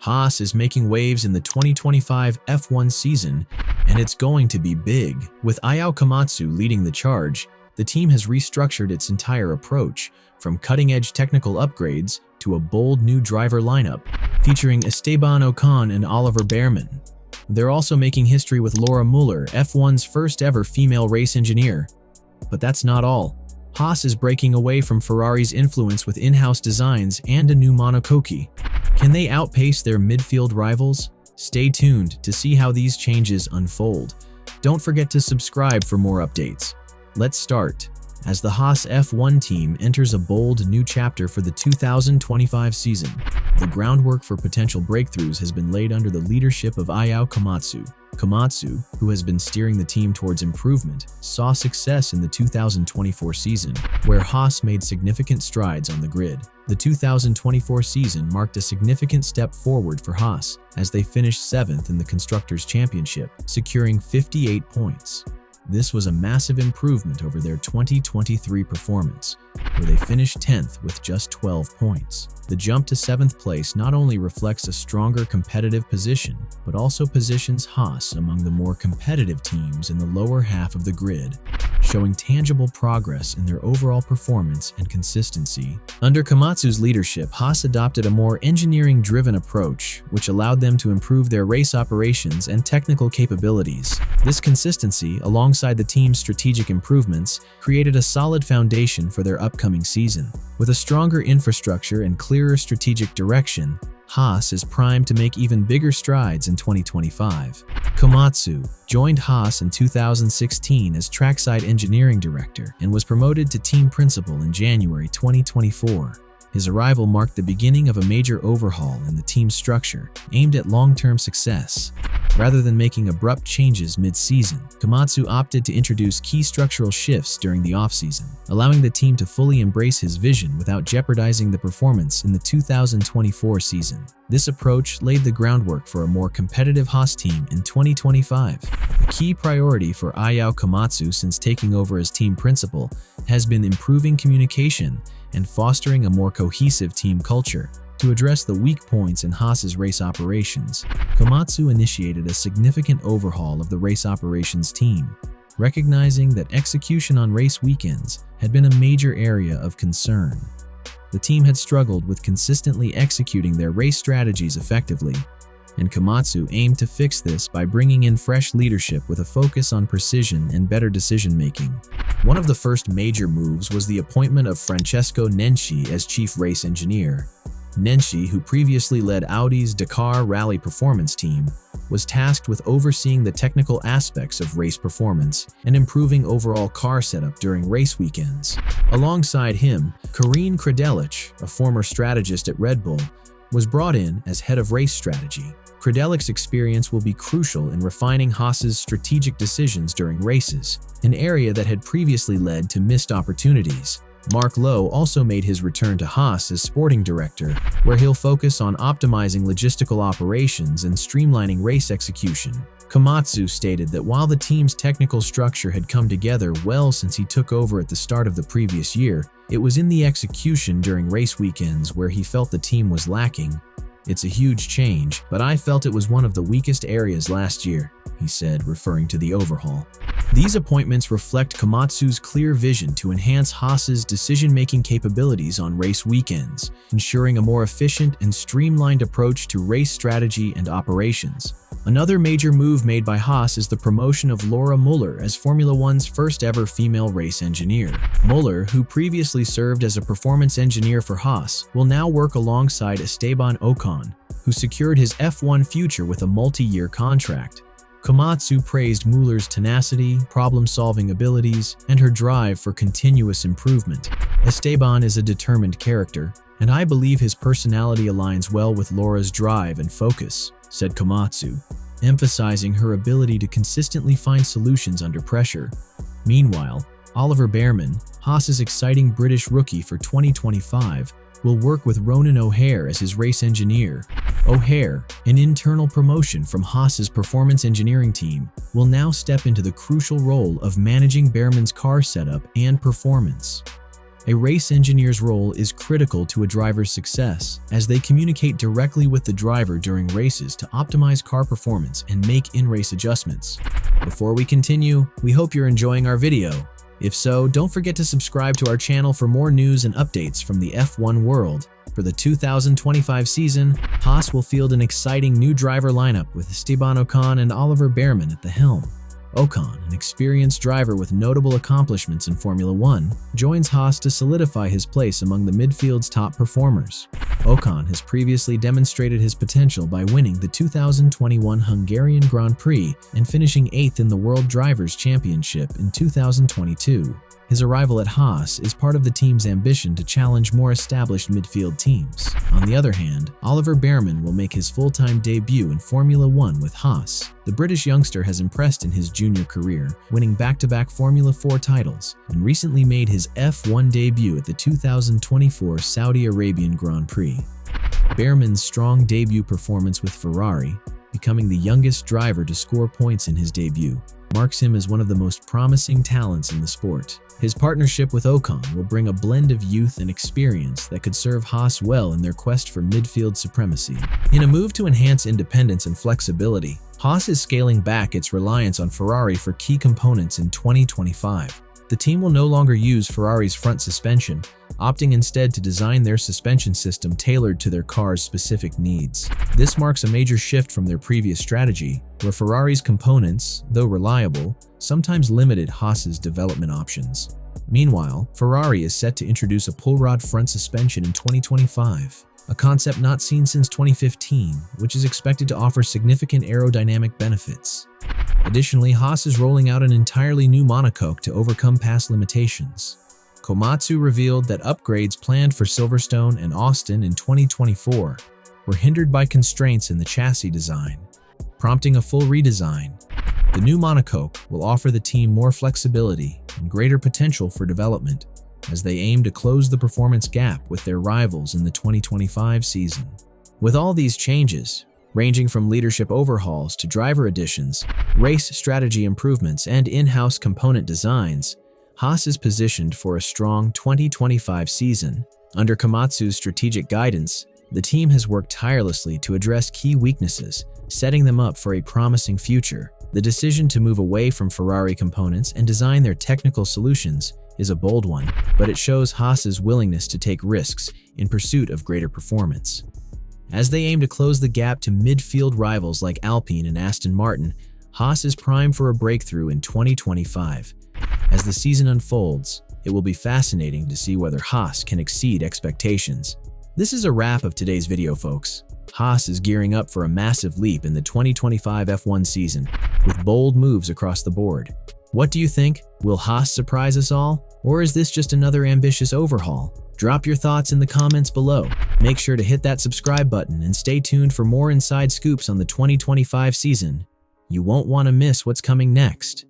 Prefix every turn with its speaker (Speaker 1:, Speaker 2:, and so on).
Speaker 1: Haas is making waves in the 2025 F1 season, and it's going to be big. With Ayao Komatsu leading the charge, the team has restructured its entire approach, from cutting-edge technical upgrades to a bold new driver lineup, featuring Esteban Ocon and Oliver Bearman. They're also making history with Laura Muller, F1's first ever female race engineer. But that's not all. Haas is breaking away from Ferrari's influence with in-house designs and a new monocoque. Can they outpace their midfield rivals? Stay tuned to see how these changes unfold. Don't forget to subscribe for more updates. Let's start. As the Haas F1 team enters a bold new chapter for the 2025 season, the groundwork for potential breakthroughs has been laid under the leadership of Ayao Komatsu. Komatsu, who has been steering the team towards improvement, saw success in the 2024 season, where Haas made significant strides on the grid. The 2024 season marked a significant step forward for Haas, as they finished 7th in the Constructors' Championship, securing 58 points. This was a massive improvement over their 2023 performance, where they finished 10th with just 12 points. The jump to 7th place not only reflects a stronger competitive position, but also positions Haas among the more competitive teams in the lower half of the grid, showing tangible progress in their overall performance and consistency. Under Komatsu's leadership, Haas adopted a more engineering-driven approach, which allowed them to improve their race operations and technical capabilities. This consistency, alongside the team's strategic improvements, created a solid foundation for their upcoming season. With a stronger infrastructure and clearer strategic direction, Haas is primed to make even bigger strides in 2025. Komatsu joined Haas in 2016 as trackside engineering director and was promoted to team principal in January 2024. His arrival marked the beginning of a major overhaul in the team's structure, aimed at long-term success. Rather than making abrupt changes mid-season, Komatsu opted to introduce key structural shifts during the off-season, allowing the team to fully embrace his vision without jeopardizing the performance in the 2024 season. This approach laid the groundwork for a more competitive Haas team in 2025. A key priority for Ayao Komatsu since taking over as team principal has been improving communication and fostering a more cohesive team culture. To address the weak points in Haas's race operations, Komatsu initiated a significant overhaul of the race operations team, recognizing that execution on race weekends had been a major area of concern. The team had struggled with consistently executing their race strategies effectively, and Komatsu aimed to fix this by bringing in fresh leadership with a focus on precision and better decision-making. One of the first major moves was the appointment of Francesco Nenci as chief race engineer. Nenci, who previously led Audi's Dakar Rally Performance team, was tasked with overseeing the technical aspects of race performance and improving overall car setup during race weekends. Alongside him, Karine Kredelich, a former strategist at Red Bull, was brought in as head of race strategy. Kredelich's experience will be crucial in refining Haas's strategic decisions during races, an area that had previously led to missed opportunities. Mark Lowe also made his return to Haas as sporting director, where he'll focus on optimizing logistical operations and streamlining race execution. Komatsu stated that while the team's technical structure had come together well since he took over at the start of the previous year, it was in the execution during race weekends where he felt the team was lacking. "It's a huge change, but I felt it was one of the weakest areas last year," he said, referring to the overhaul. These appointments reflect Komatsu's clear vision to enhance Haas's decision-making capabilities on race weekends, ensuring a more efficient and streamlined approach to race strategy and operations. Another major move made by Haas is the promotion of Laura Muller as Formula One's first ever female race engineer. Muller, who previously served as a performance engineer for Haas, will now work alongside Esteban Ocon, who secured his F1 future with a multi-year contract. Komatsu praised Muller's tenacity, problem-solving abilities, and her drive for continuous improvement. Esteban is a determined character, and I believe his personality aligns well with Laura's drive and focus, said Komatsu, emphasizing her ability to consistently find solutions under pressure. Meanwhile, Oliver Bearman, Haas's exciting British rookie for 2025, will work with Ronan O'Hare as his race engineer. O'Hare, an internal promotion from Haas's performance engineering team, will now step into the crucial role of managing Bearman's car setup and performance. A race engineer's role is critical to a driver's success, as they communicate directly with the driver during races to optimize car performance and make in-race adjustments. Before we continue, we hope you're enjoying our video. If so, don't forget to subscribe to our channel for more news and updates from the F1 world. For the 2025 season, Haas will field an exciting new driver lineup with Esteban Ocon and Oliver Bearman at the helm. Ocon, an experienced driver with notable accomplishments in Formula One, joins Haas to solidify his place among the midfield's top performers. Ocon has previously demonstrated his potential by winning the 2021 Hungarian Grand Prix and finishing 8th in the World Drivers' Championship in 2022. His arrival at Haas is part of the team's ambition to challenge more established midfield teams. On the other hand, Oliver Bearman will make his full-time debut in Formula One with Haas. The British youngster has impressed in his junior career, winning back-to-back Formula 4 titles, and recently made his F1 debut at the 2024 Saudi Arabian Grand Prix. Bearman's strong debut performance with Ferrari, becoming the youngest driver to score points in his debut, marks him as one of the most promising talents in the sport. His partnership with Ocon will bring a blend of youth and experience that could serve Haas well in their quest for midfield supremacy. In a move to enhance independence and flexibility, Haas is scaling back its reliance on Ferrari for key components in 2025. The team will no longer use Ferrari's front suspension, opting instead to design their suspension system tailored to their car's specific needs. This marks a major shift from their previous strategy, where Ferrari's components, though reliable, sometimes limited Haas's development options. Meanwhile, Ferrari is set to introduce a pull-rod front suspension in 2025, a concept not seen since 2015, which is expected to offer significant aerodynamic benefits. Additionally, Haas is rolling out an entirely new monocoque to overcome past limitations. Komatsu revealed that upgrades planned for Silverstone and Austin in 2024 were hindered by constraints in the chassis design, prompting a full redesign. The new monocoque will offer the team more flexibility and greater potential for development as they aim to close the performance gap with their rivals in the 2025 season. With all these changes, ranging from leadership overhauls to driver additions, race strategy improvements, and in-house component designs, Haas is positioned for a strong 2025 season. Under Komatsu's strategic guidance, the team has worked tirelessly to address key weaknesses, setting them up for a promising future. The decision to move away from Ferrari components and design their technical solutions is a bold one, but it shows Haas's willingness to take risks in pursuit of greater performance. As they aim to close the gap to midfield rivals like Alpine and Aston Martin, Haas is primed for a breakthrough in 2025. As the season unfolds, it will be fascinating to see whether Haas can exceed expectations. This is a wrap of today's video, folks. Haas is gearing up for a massive leap in the 2025 F1 season, with bold moves across the board. What do you think? Will Haas surprise us all? Or is this just another ambitious overhaul? Drop your thoughts in the comments below. Make sure to hit that subscribe button and stay tuned for more inside scoops on the 2025 season. You won't want to miss what's coming next.